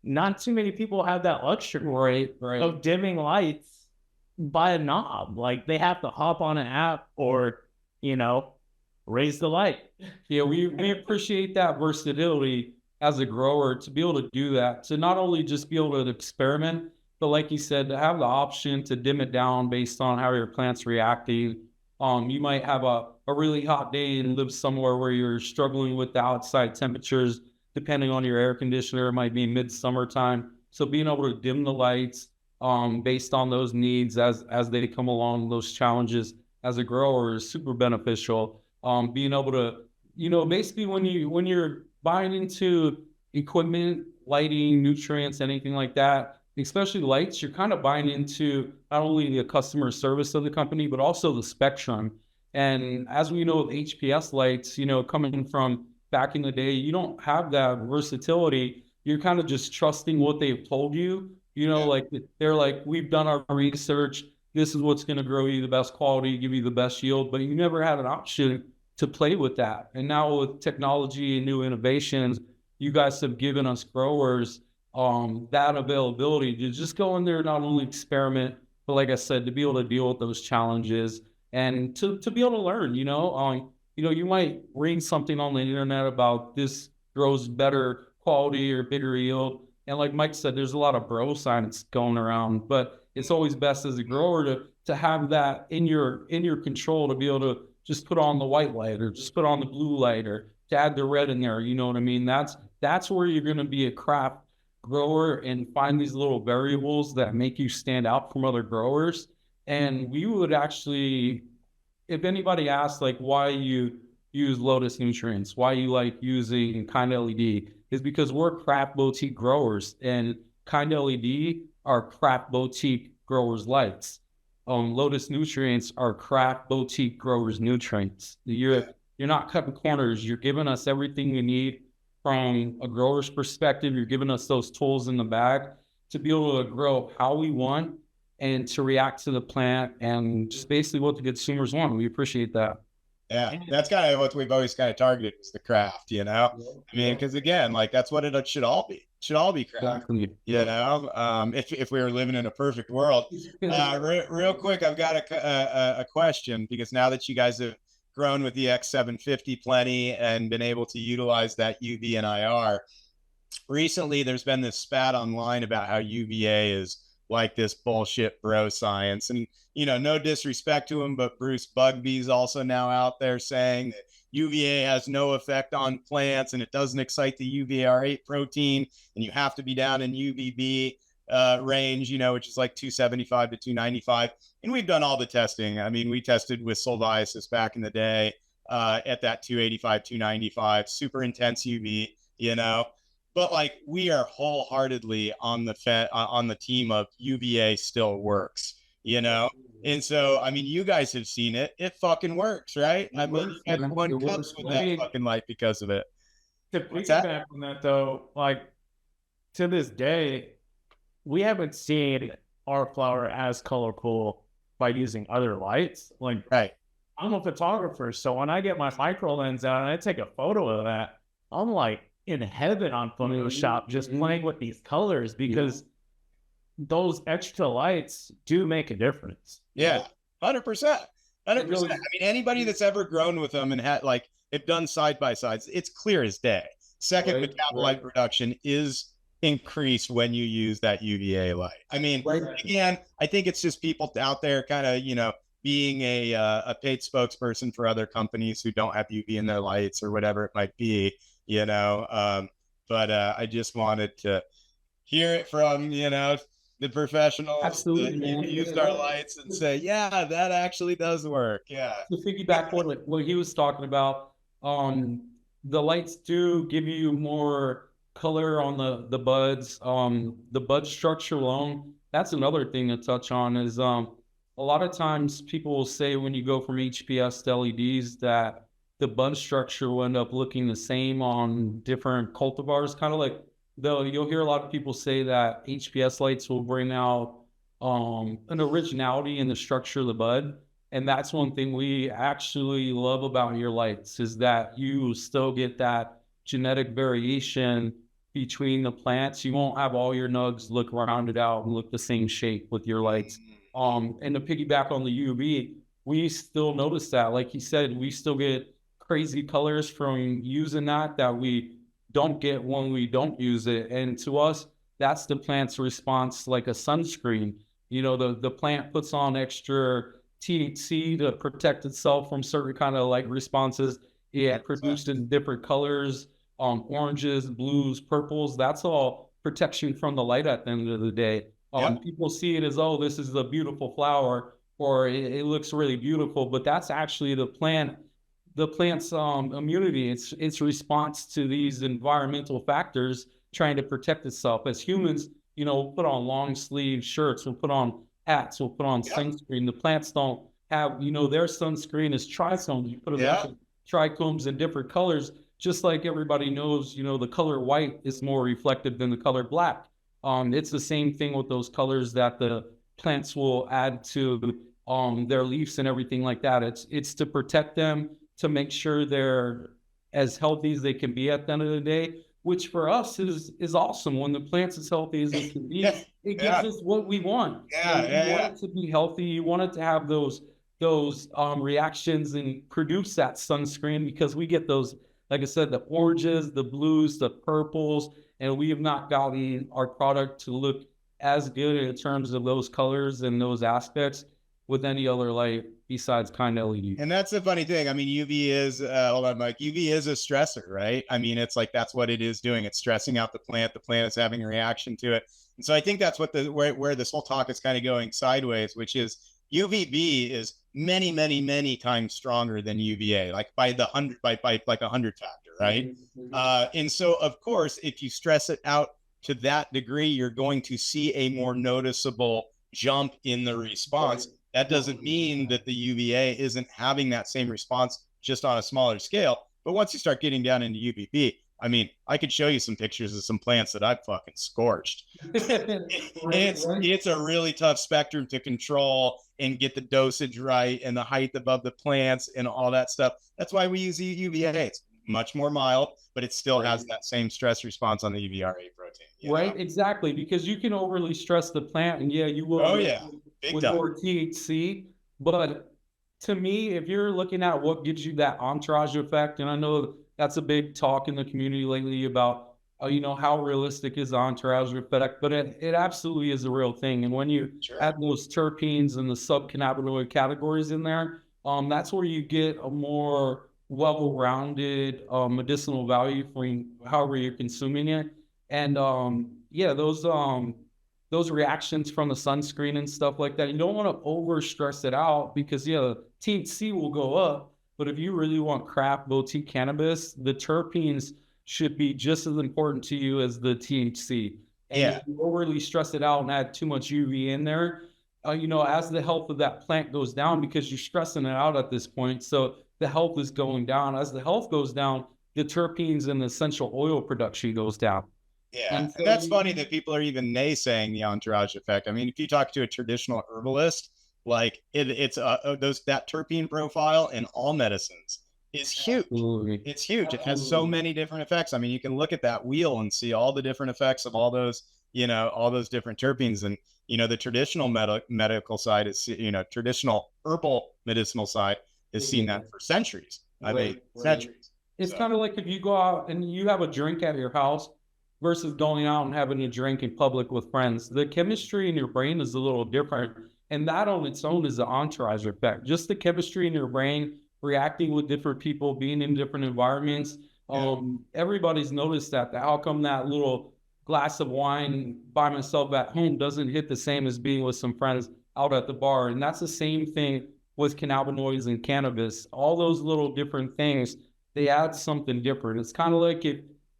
Not too many people have that luxury of dimming lights by a knob. Like they have to hop on an app or, you know, raise the light. Yeah, we appreciate that versatility as a grower to be able to do that, to not only just be able to experiment, but like you said, to have the option to dim it down based on how your plant's reacting. You might have a really hot day and live somewhere where you're struggling with the outside temperatures, depending on your air conditioner. It might be midsummer time. So being able to dim the lights based on those needs as they come along, those challenges as a grower is super beneficial. Being able to, you know, basically when you're buying into equipment, lighting, nutrients, anything like that, especially lights, you're kind of buying into not only the customer service of the company, but also the spectrum. And as we know with HPS lights, you know, coming from back in the day, you don't have that versatility. You're kind of just trusting what they've told you, you know, like they're like, we've done our research. This is what's going to grow you the best quality, give you the best yield, but you never had an option to play with that. And now with technology and new innovations, you guys have given us growers that availability to just go in there, not only experiment, but like I said, to be able to deal with those challenges and to be able to learn, you know, you might read something on the internet about this grows better quality or bigger yield. And like Mike said, there's a lot of bro science going around, but it's always best as a grower to have that in your control, to be able to just put on the white light or just put on the blue light or to add the red in there. You know what I mean? That's where you're going to be a craft grower and find these little variables that make you stand out from other growers. And we would actually, if anybody asks like why you use Lotus Nutrients, why you like using Kind LED, is because we're craft boutique growers, and Kind LED are craft boutique growers lights. Lotus Nutrients are craft boutique growers nutrients. You're not cutting corners. You're giving us everything we need. From a grower's perspective, you're giving us those tools in the bag to be able to grow how we want and to react to the plant and just basically what the consumers want. We appreciate that. Yeah, that's kind of what we've always kind of targeted is the craft, you know. I mean, because again, like that's what it should all be. It should all be craft, Exactly. you know. If we were living in a perfect world. Real quick, I've got a question because now that you guys have grown with the X750 plenty and been able to utilize that UV and IR, recently there's been this spat online about how UVA is like this bullshit bro science. And, you know, no disrespect to him, but Bruce Bugby's also now out there saying that UVA has no effect on plants and it doesn't excite the UVR8 protein. And you have to be down in UVB range, you know, which is like 275 to 295. And we've done all the testing. I mean, we tested with Solviasis back in the day at that 285, 295, super intense UV, you know. But like we are wholeheartedly on the team of UVA still works, you know. And so, I mean, you guys have seen it; it fucking works, right? I mean, everyone comes with that fucking light because of it. To piggyback on that, though, like to this day, we haven't seen our flower as colorful by using other lights. Like, right? I'm a photographer, so when I get my micro lens out and I take a photo of that, I'm like in heaven on Photoshop just playing with these colors because those extra lights do make a difference. Yeah, 100%. 100%. I mean, anybody that's ever grown with them and had like it done side by sides, it's clear as day. Second metabolite production is increased when you use that UVA light. I mean, again, I think it's just people out there kind of, you know, being a paid spokesperson for other companies who don't have UV in their lights or whatever it might be, you know. But I just wanted to hear it from, you know, the professionals that used our lights and say, yeah, that actually does work. Yeah. To piggyback on what he was talking about, the lights do give you more color on the buds. The bud structure alone, that's another thing to touch on is a lot of times people will say when you go from HPS to LEDs that the bud structure will end up looking the same on different cultivars, kind of like you'll hear a lot of people say that HPS lights will bring out an originality in the structure of the bud. And that's one thing we actually love about your lights is that you still get that genetic variation between the plants. You won't have all your nugs look rounded out and look the same shape with your lights. And to piggyback on the UV, we still notice that, like he said, we still get crazy colors from using that we don't get when we don't use it. And to us, that's the plant's response, like a sunscreen. You know, the plant puts on extra THC to protect itself from certain kind of like responses. It produced in different colors, oranges, blues, purples. That's all protection from the light at the end of the day. People see it as, oh, this is a beautiful flower, or it looks really beautiful, but that's actually the plant's immunity. It's response to these environmental factors trying to protect itself. As humans, you know, we'll put on long sleeve shirts, we'll put on hats, we'll put on sunscreen. The plants don't have, you know, their sunscreen is trichomes. You put a bunch of trichomes in different colors, just like everybody knows, you know, the color white is more reflective than the color black. It's the same thing with those colors that the plants will add to their leaves and everything like that. It's to protect them, to make sure they're as healthy as they can be at the end of the day, which for us is awesome. When the plant's as healthy as it can be, it gives us what we want. You want it to be healthy. You want it to have those reactions and produce that sunscreen, because we get those, like I said, the oranges, the blues, the purples, and we have not gotten our product to look as good in terms of those colors and those aspects with any other light besides kind of LED. And that's the funny thing. I mean, UV is, hold on, Mike, UV is a stressor, right? I mean, it's like, that's what it is doing. It's stressing out the plant. The plant is having a reaction to it. And so I think that's what where this whole talk is kind of going sideways, which is UVB is many, many, many times stronger than UVA, like by like 100 factor, right? And so of course, if you stress it out to that degree, you're going to see a more noticeable jump in the response. That doesn't mean that the UVA isn't having that same response, just on a smaller scale. But once you start getting down into UVB, I mean, I could show you some pictures of some plants that I've fucking scorched. It's a really tough spectrum to control. and get the dosage right and the height above the plants and all that stuff. That's why we use UVA. It's much more mild, but it still has that same stress response on the UVRA protein. Right, exactly, because you can overly stress the plant, and yeah, you will. Oh yeah, big with time. more THC. But to me, if you're looking at what gives you that entourage effect, and I know that's a big talk in the community lately about, you know, how realistic is the entourage effect, but it absolutely is a real thing. And when you add those terpenes and the subcannabinoid categories in there, that's where you get a more well-rounded medicinal value for however you're consuming it. And yeah, those reactions from the sunscreen and stuff like that, you don't want to over stress it out, because yeah, THC will go up, but if you really want craft boutique cannabis, the terpenes should be just as important to you as the THC. And if you overly stress it out and add too much UV in there, you know, as the health of that plant goes down, because you're stressing it out at this point, so the health is going down. As the health goes down, the terpenes and the essential oil production goes down. Yeah, and that's funny that people are even naysaying the entourage effect. I mean, if you talk to a traditional herbalist, like it's that terpene profile in all medicines is huge. Absolutely. It's huge. It has so many different effects. I mean, you can look at that wheel and see all the different effects of all those, you know, all those different terpenes. And you know, the traditional medical side is, you know, traditional herbal medicinal side has seen that for centuries. I mean, centuries. It's kind of like if you go out and you have a drink at your house versus going out and having a drink in public with friends. The chemistry in your brain is a little different. And that on its own is the entourage effect. Just the chemistry in your brain, reacting with different people, being in different environments. Everybody's noticed that. How come that little glass of wine by myself at home doesn't hit the same as being with some friends out at the bar? And that's the same thing with cannabinoids and cannabis. All those little different things, they add something different. It's kind of like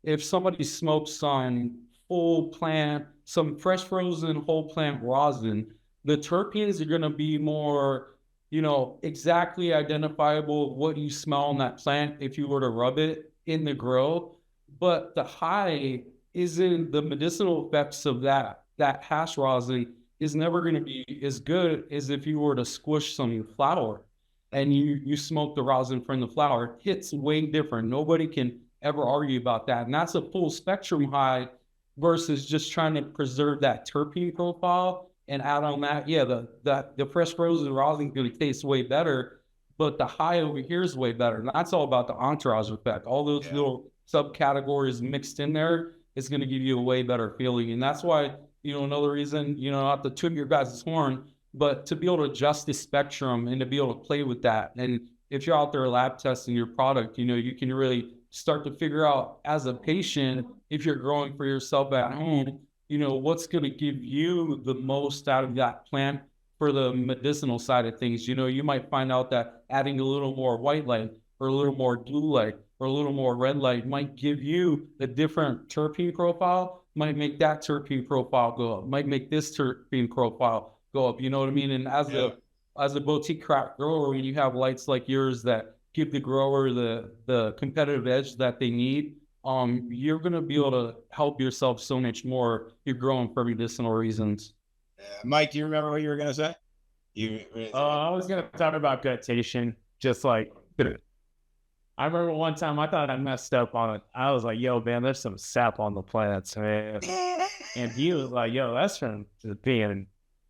if somebody smokes some full plant, some fresh frozen whole plant rosin, the terpenes are going to be more, you know, exactly identifiable of what you smell on that plant if you were to rub it in the grow. But the high isn't the medicinal effects of that hash rosin is never going to be as good as if you were to squish some flour and you smoke the rosin from the flour. It hits way different. Nobody can ever argue about that. And that's a full spectrum high versus just trying to preserve that terpene profile and add on that. Yeah, the fresh frozen rosin is going to taste way better, but the high over here is way better. And that's all about the entourage effect. All those little subcategories mixed in there is going to give you a way better feeling. And that's why, you know, another reason, you know, not to toot your guys' horn, but to be able to adjust the spectrum and to be able to play with that. And if you're out there lab testing your product, you know, you can really start to figure out as a patient, if you're growing for yourself at home, you know, what's going to give you the most out of that plant for the medicinal side of things. You know, you might find out that adding a little more white light or a little more blue light or a little more red light might give you a different terpene profile, might make that terpene profile go up, might make this terpene profile go up. You know what I mean? And as a boutique craft grower, when you have lights like yours that give the grower the competitive edge that they need, you're going to be able to help yourself so much more. You're growing for medicinal reasons. Mike, do you remember what you were going to say? I was going to talk about guttation. Just like, I remember one time I thought I messed up on it. I was like, yo, man, there's some sap on the plants, man. And he was like, yo, that's from being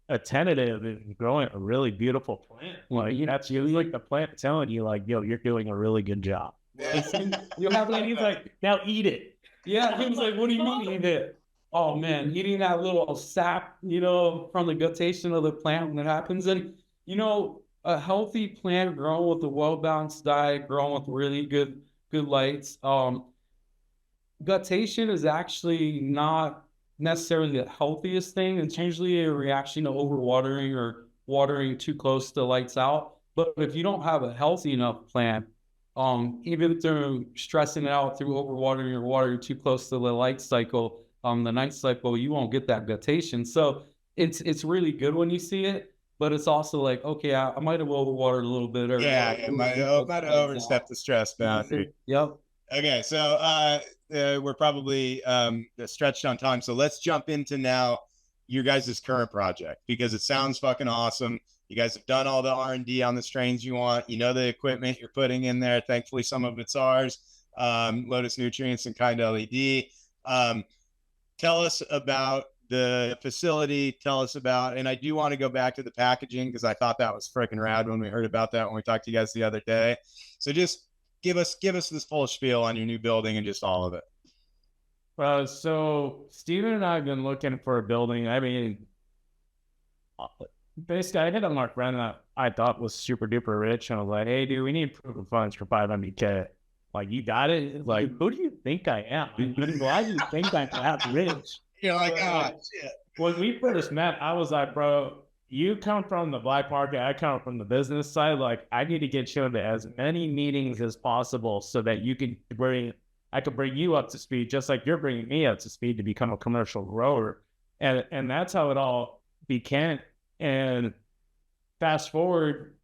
attentive and growing a really beautiful plant. Like, that's you, like the plant telling you, like, yo, you're doing a really good job. You'll have And he's like, now eat it. Yeah, he was like, what do you mean eat it? Oh man, eating that little sap, you know, from the guttation of the plant when it happens. And, you know, a healthy plant grown with a well-balanced diet, grown with really good lights. Guttation is actually not necessarily the healthiest thing. It's usually a reaction to overwatering or watering too close to lights out. But if you don't have a healthy enough plant, even through stressing it out through overwatering or watering too close to the light cycle, the night cycle, you won't get that guttation. So it's really good when you see it, but it's also like, okay, I might have overwatered a little bit. Or might have overstepped the stress boundary. Yep. Okay, so we're probably stretched on time, so let's jump into now your guys' current project, because it sounds fucking awesome. You guys have done all the R&D on the strains you want. You know the equipment you're putting in there. Thankfully, some of it's ours. Lotus Nutrients and Kind LED. Tell us about the facility. Tell us about, and I do want to go back to the packaging because I thought that was freaking rad when we heard about that when we talked to you guys the other day. So just give us this full spiel on your new building and just all of it. So Steven and I have been looking for a building. I mean, basically, I hit on my friend that I thought was super duper rich, and I was like, "Hey, dude, we need proof of funds for $500K. Like, you got it? Like, who do you think I am? Why do you think I'm that rich?" You're like, "Oh shit." When we first met, I was like, "Bro, you come from the black market. I come from the business side. Like, I need to get you into as many meetings as possible so that I could bring you up to speed, just like you're bringing me up to speed to become a commercial grower." And that's how it all began. And fast forward,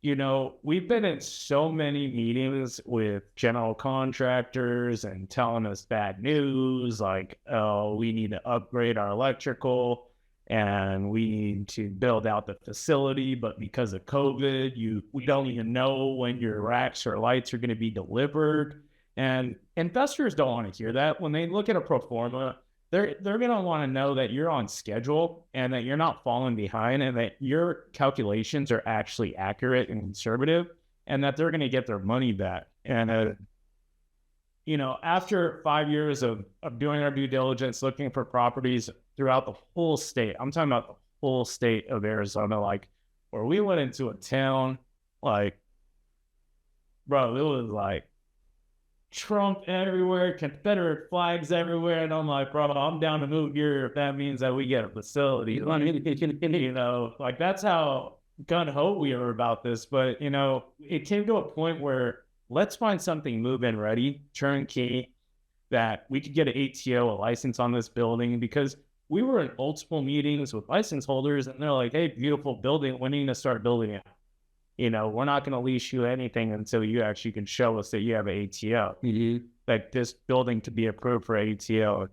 we've been in so many meetings with general contractors and telling us bad news, like, "Oh, we need to upgrade our electrical and we need to build out the facility, but because of COVID, we don't even know when your racks or lights are going to be delivered." And investors don't want to hear that. When they look at a pro forma, they're going to want to know that you're on schedule and that you're not falling behind and that your calculations are actually accurate and conservative and that they're going to get their money back. And, after 5 years of doing our due diligence, looking for properties throughout the whole state, I'm talking about the whole state of Arizona, like, where we went into a town, like, bro, it was like Trump everywhere, Confederate flags everywhere, and I'm like, "Bro, I'm down to move here if that means that we get a facility." Like, that's how gung-ho we were about this. But, it came to a point where let's find something move-in ready, turnkey, that we could get an ATO, a license on this building, because we were in multiple meetings with license holders, and they're like, "Hey, beautiful building, when are you going to start building it? We're not going to lease you anything until you actually can show us that you have an ATO. Like, this building to be approved for ATO."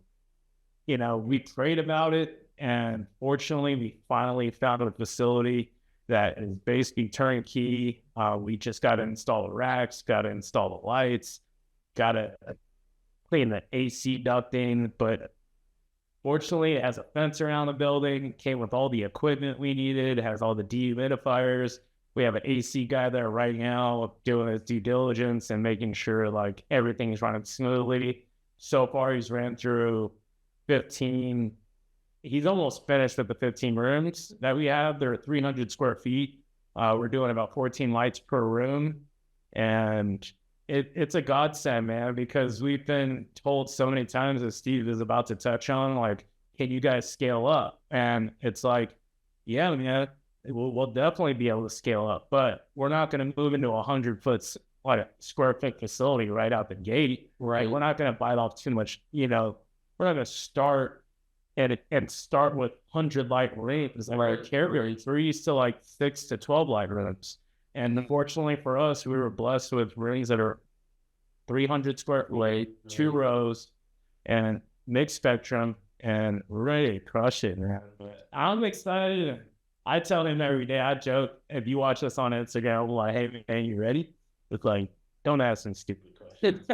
We prayed about it, and fortunately, we finally found a facility that is basically turnkey. We just got to install the racks, got to install the lights, got to clean the AC ducting, but fortunately, it has a fence around the building, came with all the equipment we needed, has all the dehumidifiers. We have an AC guy there right now doing his due diligence and making sure like everything's running smoothly. So far, he's ran through 15. He's almost finished with the 15 rooms that we have. They're 300 square feet. We're doing about 14 lights per room. And it's a godsend, man, because we've been told so many times, as Steve is about to touch on, like, "Can you guys scale up?" And it's like, yeah, man. We'll definitely be able to scale up, but we're not going to move into a 100-foot square foot facility right out the gate. Right. We're not going to bite off too much. We're not going to start and start with 100 light rooms. And we're carrying 3 to like 6 to 12 light rooms. And unfortunately for us, we were blessed with rooms that are 300 square feet, 2 rows, and mixed spectrum, and we're ready to crush it, man. I'm excited. I tell him every day, I joke, if you watch us on Instagram, I'm like, "Hey, man, you ready?" It's like, don't ask some stupid questions.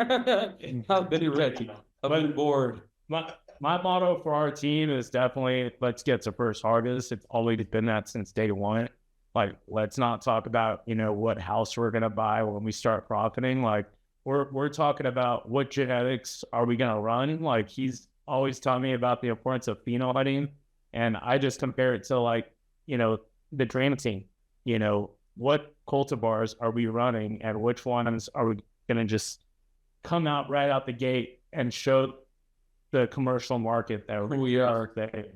I've been ready. I've been bored. My motto for our team is definitely, let's get to first harvest. It's always been that since day one. Like, let's not talk about, what house we're going to buy when we start profiting. Like, we're talking about what genetics are we going to run. Like, he's always telling me about the importance of pheno hunting. And I just compare it to like, the dream team, what cultivars are we running and which ones are we going to just come out right out the gate and show the commercial market that we are.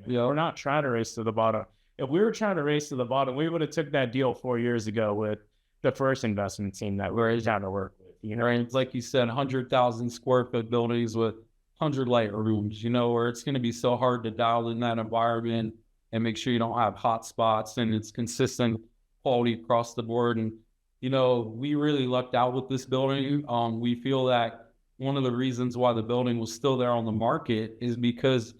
We're not trying to race to the bottom. If we were trying to race to the bottom, we would have took that deal 4 years ago with the first investment team that we're down to work with. Right. Like you said, 100,000 square foot buildings with 100 light rooms, where it's going to be so hard to dial in that environment and make sure you don't have hot spots and it's consistent quality across the board. And, we really lucked out with this building. We feel that one of the reasons why the building was still there on the market is because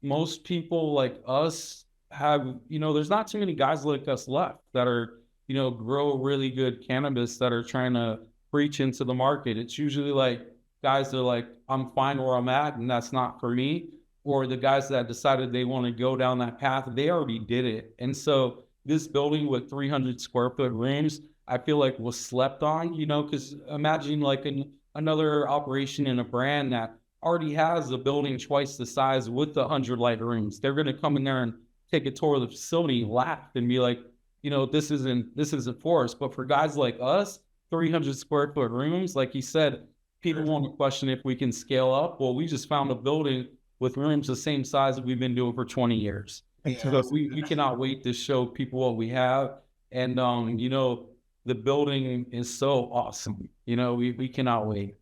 most people like us have, you know, there's not too many guys like us left that are, you know, grow really good cannabis that are trying to preach into the market. It's usually like guys that are like, I'm fine where I'm at and that's not for me. Or the guys that decided they want to go down that path, they already did it. And so this building with 300 square foot rooms, I feel like was slept on, you know, because imagine like another operation in a brand that already has a building twice the size with the 100 light rooms. They're going to come in there and take a tour of the facility, laugh, and be like, you know, this isn't for us. But for guys like us, 300 square foot rooms, like he said, people want to question if we can scale up. Well, we just found a building with rooms the same size that we've been doing for 20 years. Yeah. So we cannot wait to show people what we have. And, you know, the building is so awesome. You know, we cannot wait.